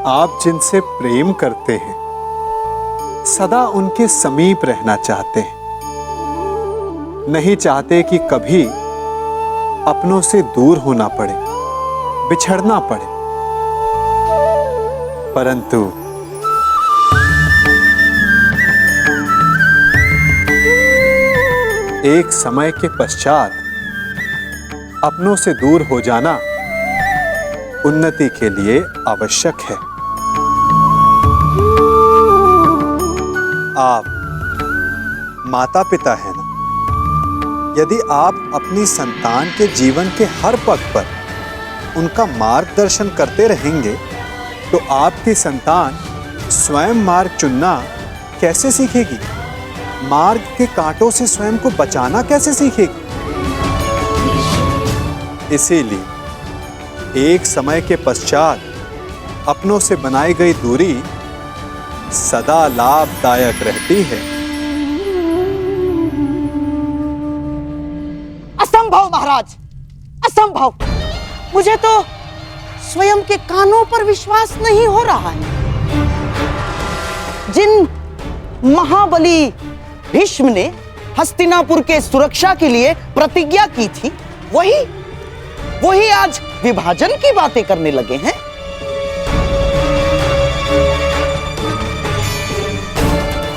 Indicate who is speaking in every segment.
Speaker 1: आप जिनसे प्रेम करते हैं, सदा उनके समीप रहना चाहते हैं, नहीं चाहते कि कभी अपनों से दूर होना पड़े, बिछड़ना पड़े। परंतु एक समय के पश्चात अपनों से दूर हो जाना उन्नति के लिए आवश्यक है। आप माता पिता हैं ना? यदि आप अपनी संतान के जीवन के हर पग पर उनका मार्गदर्शन करते रहेंगे तो आपकी संतान स्वयं मार्ग चुनना कैसे सीखेगी? मार्ग के कांटों से स्वयं को बचाना कैसे सीखेगी? इसीलिए एक समय के पश्चात अपनों से बनाई गई दूरी सदा लाभदायक रहती है।
Speaker 2: असंभव महाराज, असंभव। मुझे तो स्वयं के कानों पर विश्वास नहीं हो रहा है। जिन महाबली भीष्म ने हस्तिनापुर के सुरक्षा के लिए प्रतिज्ञा की थी, वही आज विभाजन की बातें करने लगे हैं।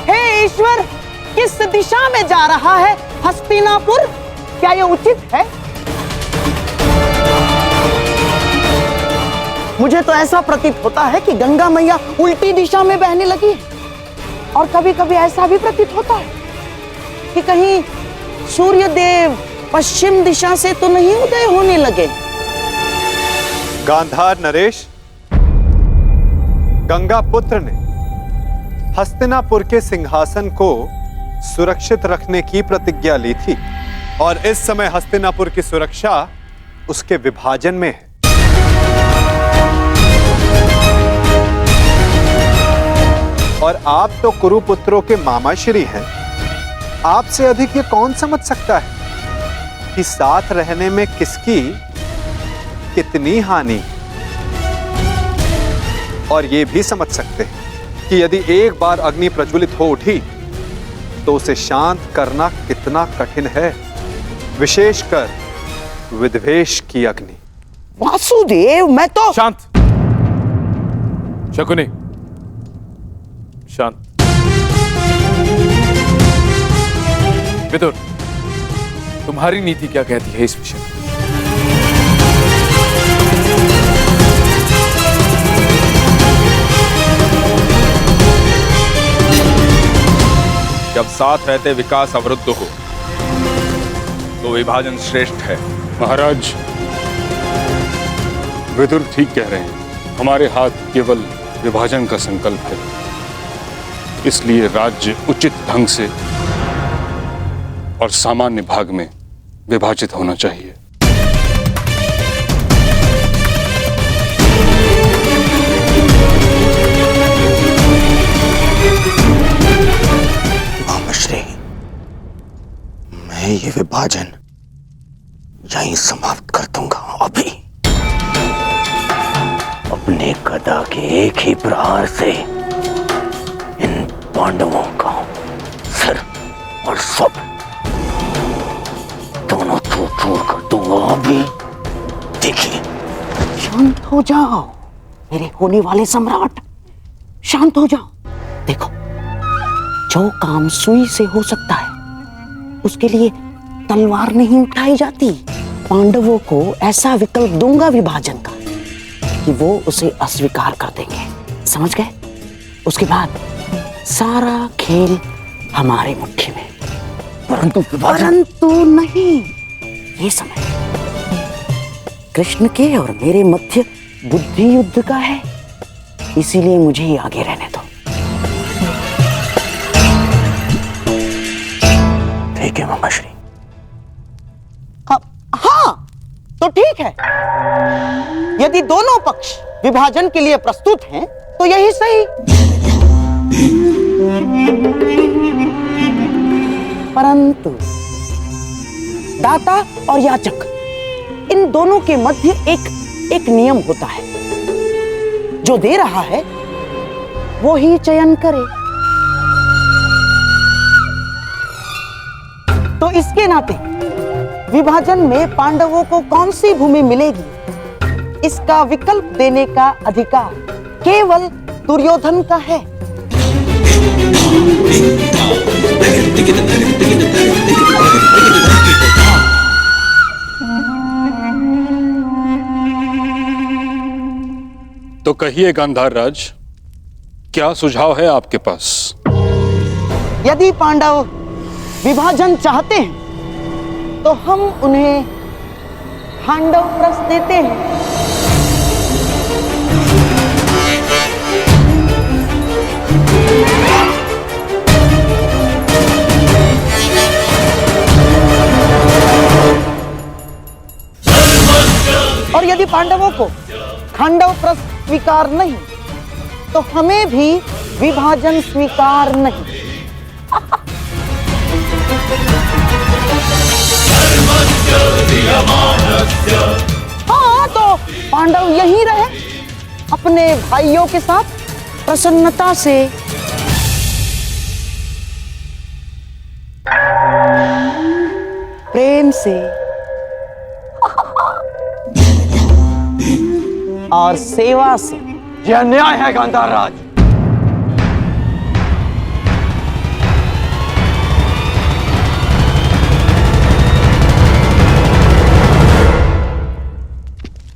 Speaker 2: हे ईश्वर, किस दिशा में जा रहा है हस्तिनापुर? क्या यह उचित है? मुझे तो ऐसा प्रतीत होता है कि गंगा मैया उल्टी दिशा में बहने लगी है, और कभी कभी ऐसा भी प्रतीत होता है कि कहीं सूर्य देव पश्चिम दिशा से तो नहीं उदय होने लगे।
Speaker 1: गांधार नरेश, गंगा पुत्र ने हस्तिनापुर के सिंहासन को सुरक्षित रखने की प्रतिज्ञा ली थी, और इस समय हस्तिनापुर की सुरक्षा उसके विभाजन में है। और आप तो कुरुपुत्रों के मामाश्री हैं। आपसे अधिक ये कौन समझ सकता है कि साथ रहने में किसकी कितनी हानि, और ये भी समझ सकते हैं कि यदि एक बार अग्नि प्रज्वलित हो उठी तो उसे शांत करना कितना कठिन है, विशेषकर विद्वेष की अग्नि।
Speaker 2: वासुदेव, मैं तो
Speaker 3: शांत। शकुनी, शांत। विदुर, तुम्हारी नीति क्या कहती है इस विषय में?
Speaker 4: जब साथ रहते विकास अवरुद्ध हो तो विभाजन श्रेष्ठ है।
Speaker 5: महाराज, विदुर ठीक कह रहे हैं। हमारे हाथ केवल विभाजन का संकल्प है, इसलिए राज्य उचित ढंग से और सामान्य भाग में विभाजित होना चाहिए।
Speaker 2: मामाश्री, मैं ये विभाजन यहीं समाप्त कर दूंगा। अभी अपने गदा के एक ही प्रहार से इन पांडवों का सिर और सब दोनों चूर कर दूंगा। अभी देखिए। शांत हो जाओ मेरे होने वाले सम्राट, शांत हो जाओ। देखो, जो काम सुई से हो सकता है उसके लिए तलवार नहीं उठाई जाती। पांडवों को ऐसा विकल्प दूंगा विभाजन का कि वो उसे अस्वीकार कर देंगे, समझ गए? उसके बाद सारा खेल हमारे मुट्ठी में। परंतु नहीं, ये समय कृष्ण के और मेरे मध्य बुद्धि युद्ध का है, इसीलिए मुझे ही आगे रहने दो। ठीक है मामाश्री। हाँ, तो ठीक है। यदि दोनों पक्ष विभाजन के लिए प्रस्तुत हैं, तो यही सही। परंतु दाता और याचक, इन दोनों के मध्य एक नियम होता है। जो दे रहा है वो ही चयन करे। तो इसके नाते विभाजन में पांडवों को कौन सी भूमि मिलेगी, इसका विकल्प देने का अधिकार केवल दुर्योधन का है।
Speaker 5: तो कहिए गांधार राज, क्या सुझाव है आपके पास?
Speaker 2: यदि पांडव विभाजन चाहते हैं तो हम उन्हें खांडव प्रस्थ देते हैं। और यदि पांडवों को खांडव प्रस्थ स्वीकार नहीं तो हमें भी विभाजन स्वीकार नहीं। हाँ, तो पांडव यहीं रहे अपने भाइयों के साथ प्रसन्नता से। प्रेम से और सेवा से।
Speaker 6: यह अन्याय है गांधार राज।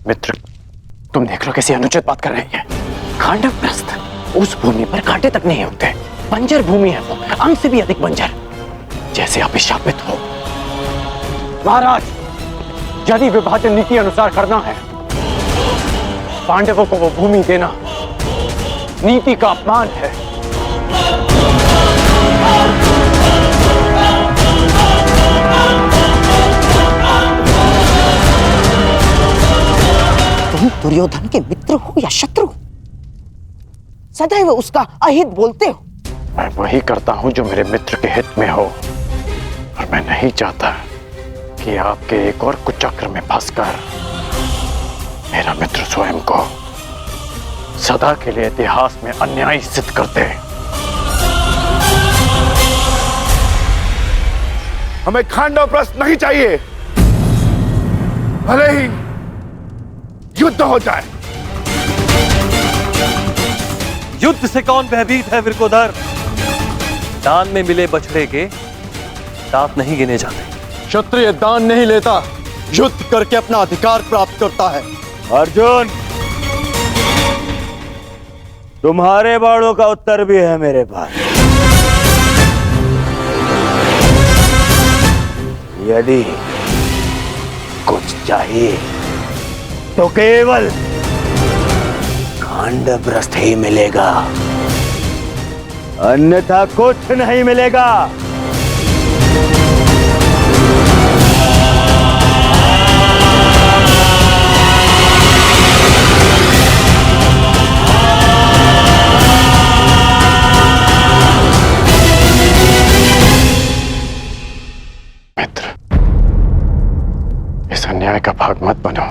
Speaker 6: मित्र, तुम देख लो कैसी अनुचित बात कर रही है। खांडव प्रस्थ उस भूमि पर कांटे तक नहीं उगते, बंजर भूमि है वो, अंग से भी अधिक बंजर, जैसे आप शापित हो। महाराज, यदि विभाजन नीति अनुसार करना है, पांडवों को वो भूमि देना नीति का अपमान है।
Speaker 2: तुम दुर्योधन के मित्र हो या शत्रु? सदैव उसका अहित बोलते हो।
Speaker 6: मैं वही करता हूं जो मेरे मित्र के हित में हो, और मैं नहीं चाहता कि आपके एक और कुचक्र में फंसकर मेरा मित्र स्वयं को सदा के लिए इतिहास में अन्यायी सिद्ध कर दे।
Speaker 7: हमें खांडव प्रस्थ नहीं चाहिए, भले ही युद्ध हो जाए।
Speaker 8: युद्ध से कौन भयभीत है विरकोधर? दान में मिले बछड़े के दांत नहीं गिने जाते।
Speaker 6: क्षत्रिय दान नहीं लेता, युद्ध करके अपना अधिकार प्राप्त करता है।
Speaker 8: अर्जुन, तुम्हारे बाणों का उत्तर भी है मेरे पास। यदि कुछ चाहिए तो केवल खांडव प्रस्थ ही मिलेगा, अन्यथा कुछ नहीं मिलेगा।
Speaker 6: मित्र, इस अन्याय का भाग मत बनो।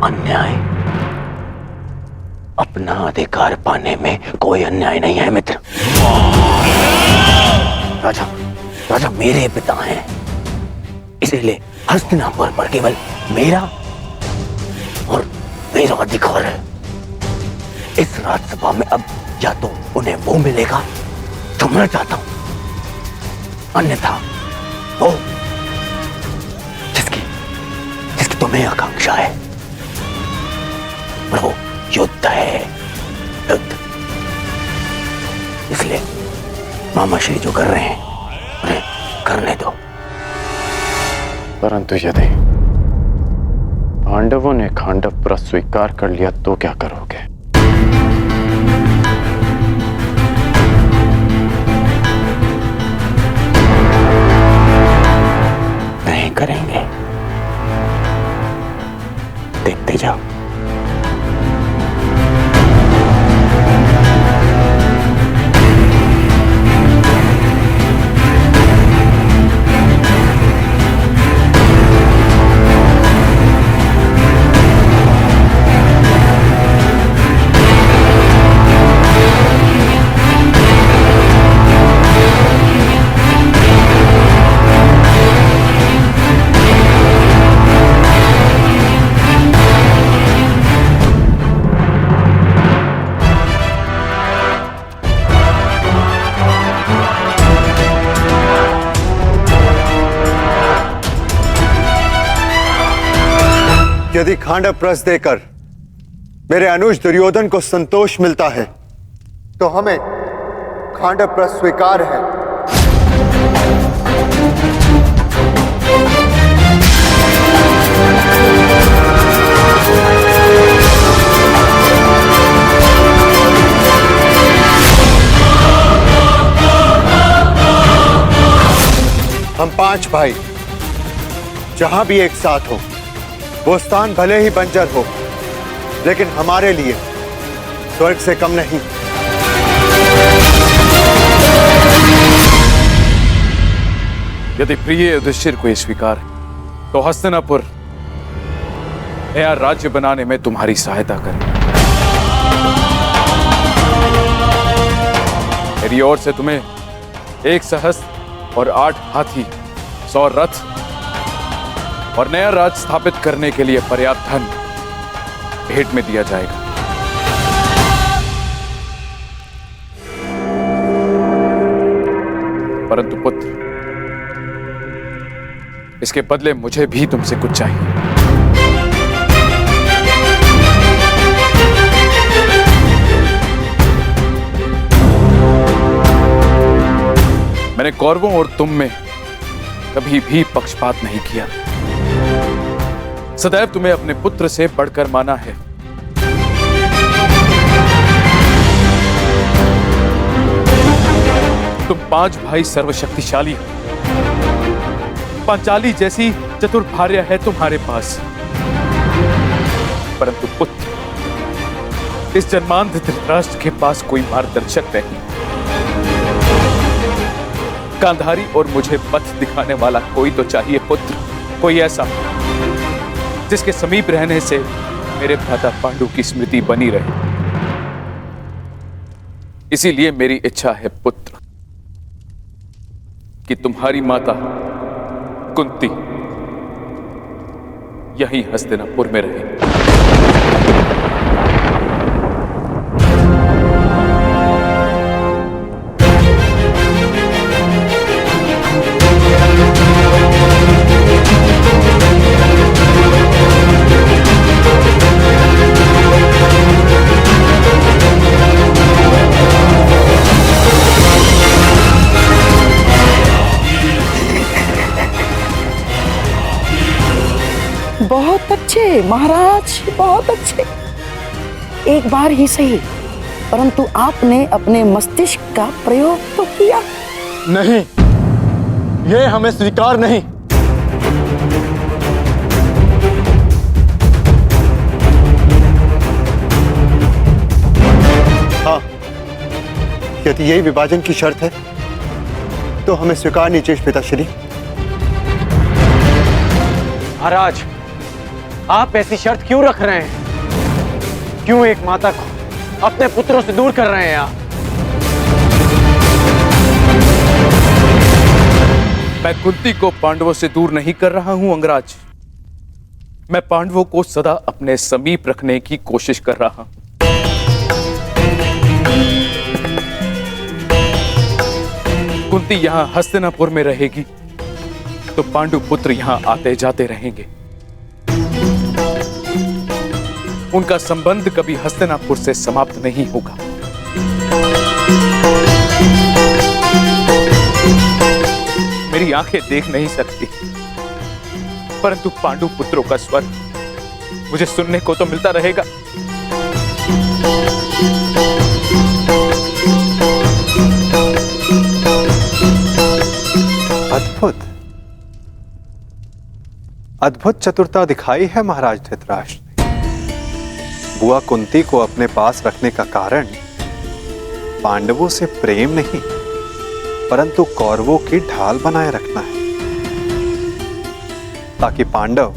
Speaker 2: अन्याय? अपना अधिकार पाने में कोई अन्याय नहीं है मित्र। राजा, राजा मेरे पिता हैं, इसीलिए हस्तिनापुर पर केवल मेरा और मेरा अधिकार है। इस राज्यसभा में अब या तो उन्हें वो मिलेगा जो मैं चाहता हूं, अन्यथा वो जिसकी तुम्हें आकांक्षा है, और वो युद्ध है, युद्ध। इसलिए मामा श्री जो कर रहे हैं उन्हें करने दो।
Speaker 6: परंतु यदि पांडवों ने खांडव प्रस्थ स्वीकार कर लिया तो क्या करोगे?
Speaker 2: नहीं करेंगे, देखते जाओ।
Speaker 1: यदि खांडव प्रस्थ देकर मेरे अनुज दुर्योधन को संतोष मिलता है तो हमें खांडव प्रस्थ स्वीकार है। हम 5 भाई जहां भी एक साथ हो, वो स्थान भले ही बंजर हो, लेकिन हमारे लिए स्वर्ग से कम नहीं।
Speaker 3: यदि प्रिय युधिष्ठिर को ये स्वीकार है तो हस्तिनापुर नया राज्य बनाने में तुम्हारी सहायता करें। मेरी ओर से तुम्हें 1 सहस्त्र और 8 हाथी, 100 रथ और नया राज स्थापित करने के लिए पर्याप्त धन भेंट में दिया जाएगा। परंतु पुत्र, इसके बदले मुझे भी तुमसे कुछ चाहिए। मैंने कौरवों और तुम में कभी भी पक्षपात नहीं किया। सदैव तुम्हें अपने पुत्र से बढ़कर माना है। तुम 5 भाई सर्वशक्तिशाली हो। पांचाली जैसी चतुर भार्या है तुम्हारे पास, परंतु पुत्र, इस जन्मांध धृतराष्ट्र के पास कोई मार्गदर्शक नहीं। गांधारी और मुझे पथ दिखाने वाला कोई तो चाहिए पुत्र, कोई ऐसा जिसके समीप रहने से मेरे भ्राता पांडु की स्मृति बनी रहे। इसीलिए मेरी इच्छा है पुत्र कि तुम्हारी माता कुंती यहीं हस्तिनापुर में रहे।
Speaker 2: बहुत अच्छे महाराज, बहुत अच्छे। एक बार ही सही, परंतु आपने अपने मस्तिष्क का प्रयोग तो किया।
Speaker 6: नहीं, यह हमें स्वीकार नहीं।
Speaker 1: हाँ, यदि यही विभाजन की शर्त है तो हमें स्वीकार नहीं चाहिए पिताश्री।
Speaker 6: महाराज, आप ऐसी शर्त क्यों रख रहे हैं? क्यों एक माता को अपने पुत्रों से दूर कर रहे हैं आप?
Speaker 3: मैं कुंती को पांडवों से दूर नहीं कर रहा हूं अंगराज। मैं पांडवों को सदा अपने समीप रखने की कोशिश कर रहा हूं। कुंती यहां हस्तिनापुर में रहेगी तो पांडु पुत्र यहां आते जाते रहेंगे। उनका संबंध कभी हस्तिनापुर से समाप्त नहीं होगा। मेरी आंखें देख नहीं सकती, परंतु पांडु पुत्रों का स्वर मुझे सुनने को तो मिलता रहेगा।
Speaker 1: अद्भुत अद्भुत चतुरता दिखाई है महाराज धृतराष्ट्र ने। बुआ कुंती को अपने पास रखने का कारण पांडवों से प्रेम नहीं, परंतु कौरवों की ढाल बनाए रखना है, ताकि पांडव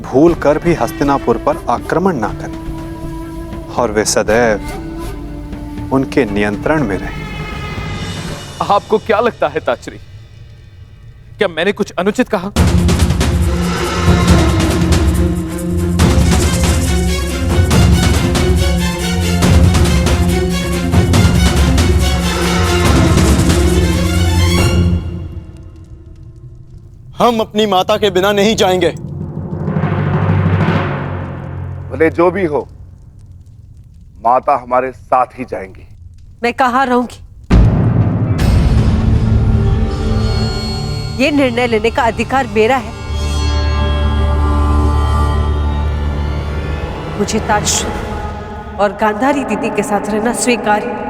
Speaker 1: भूल कर भी हस्तिनापुर पर आक्रमण ना करें और वे सदैव उनके नियंत्रण में रहें।
Speaker 3: आपको क्या लगता है ताचरी, क्या मैंने कुछ अनुचित कहा?
Speaker 6: हम अपनी माता के बिना नहीं जाएंगे।
Speaker 7: भले जो भी हो, माता हमारे साथ ही जाएंगी।
Speaker 9: मैं कहाँ रहूंगी? ये निर्णय लेने का अधिकार मेरा है। मुझे ताजश्री और गांधारी दीदी के साथ रहना स्वीकार्य है।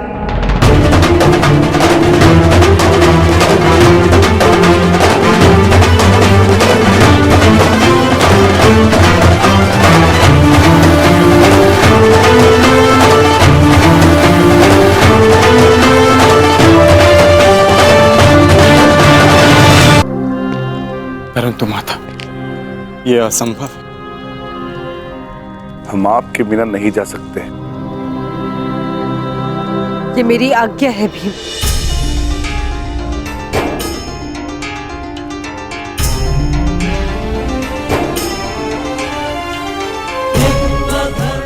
Speaker 6: परंतु माता, यह असंभव है।
Speaker 7: हम आपके बिना नहीं जा सकते।
Speaker 9: ये मेरी आज्ञा है भीम।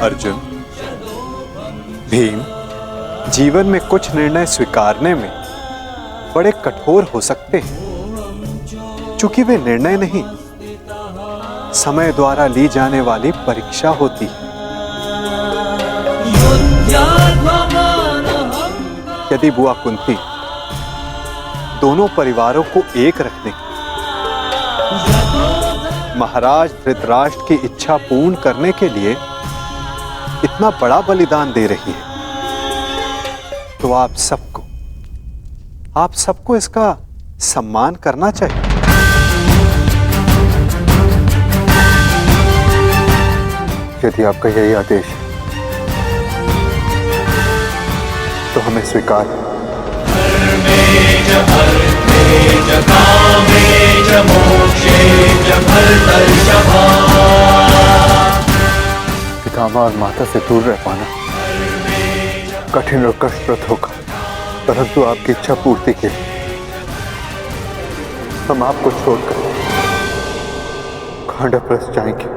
Speaker 1: अर्जुन, भीम, जीवन में कुछ निर्णय स्वीकारने में बड़े कठोर हो सकते हैं, चूंकि वे निर्णय नहीं, समय द्वारा ली जाने वाली परीक्षा होती है। यदि बुआ कुंती दोनों परिवारों को एक रखने, महाराज धृतराष्ट्र की इच्छा पूर्ण करने के लिए इतना बड़ा बलिदान दे रही है, तो आप सबको इसका सम्मान करना चाहिए। यदि आपका यही आदेश है, तो हमें स्वीकार है। पितामह और माता से दूर रह पाना कठिन और कष्टप्रद होगा, परंतु आपकी इच्छा पूर्ति के लिए हम आपको छोड़कर खांडवप्रस्थ जाएंगे।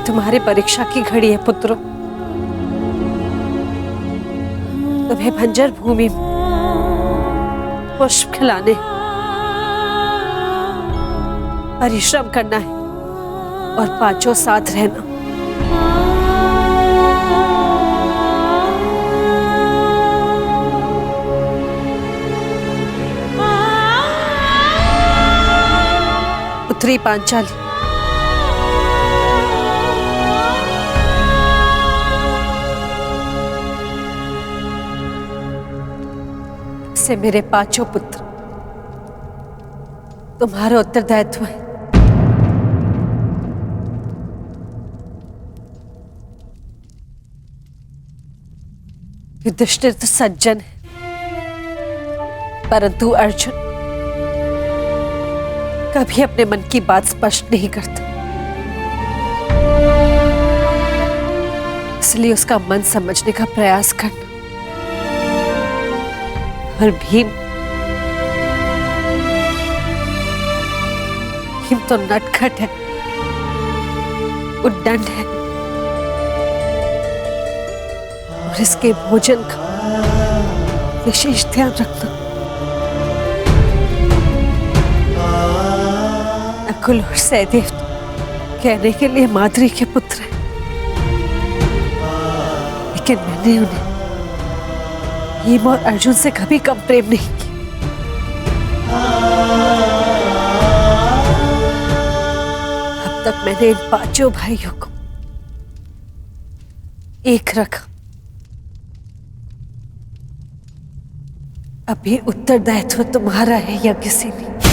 Speaker 9: तुम्हारी परीक्षा की घड़ी है पुत्रों। तुम्हें बंजर भूमि में पुष्प खिलाने, परिश्रम करना है और पांचों साथ रहना। पुत्री पांचाली, से मेरे पांचों पुत्र तुम्हारा उत्तरदायित्व है। युधिष्ठिर तो सज्जन है, परंतु अर्जुन कभी अपने मन की बात स्पष्ट नहीं करता, इसलिए उसका मन समझने का प्रयास करना। और भीम तो नटखट है, उद्दंड है और इसके भोजन का विशेष ध्यान रखना। नकुल और सहदेव कहने के लिए माद्री के पुत्र हैं, लेकिन मैंने उन्हें भीम और अर्जुन से कभी कम प्रेम नहीं किया। अब तक मैंने इन पांचों भाइयों को एक रखा, अभी उत्तरदायित्व तुम्हारा है या किसी नहीं।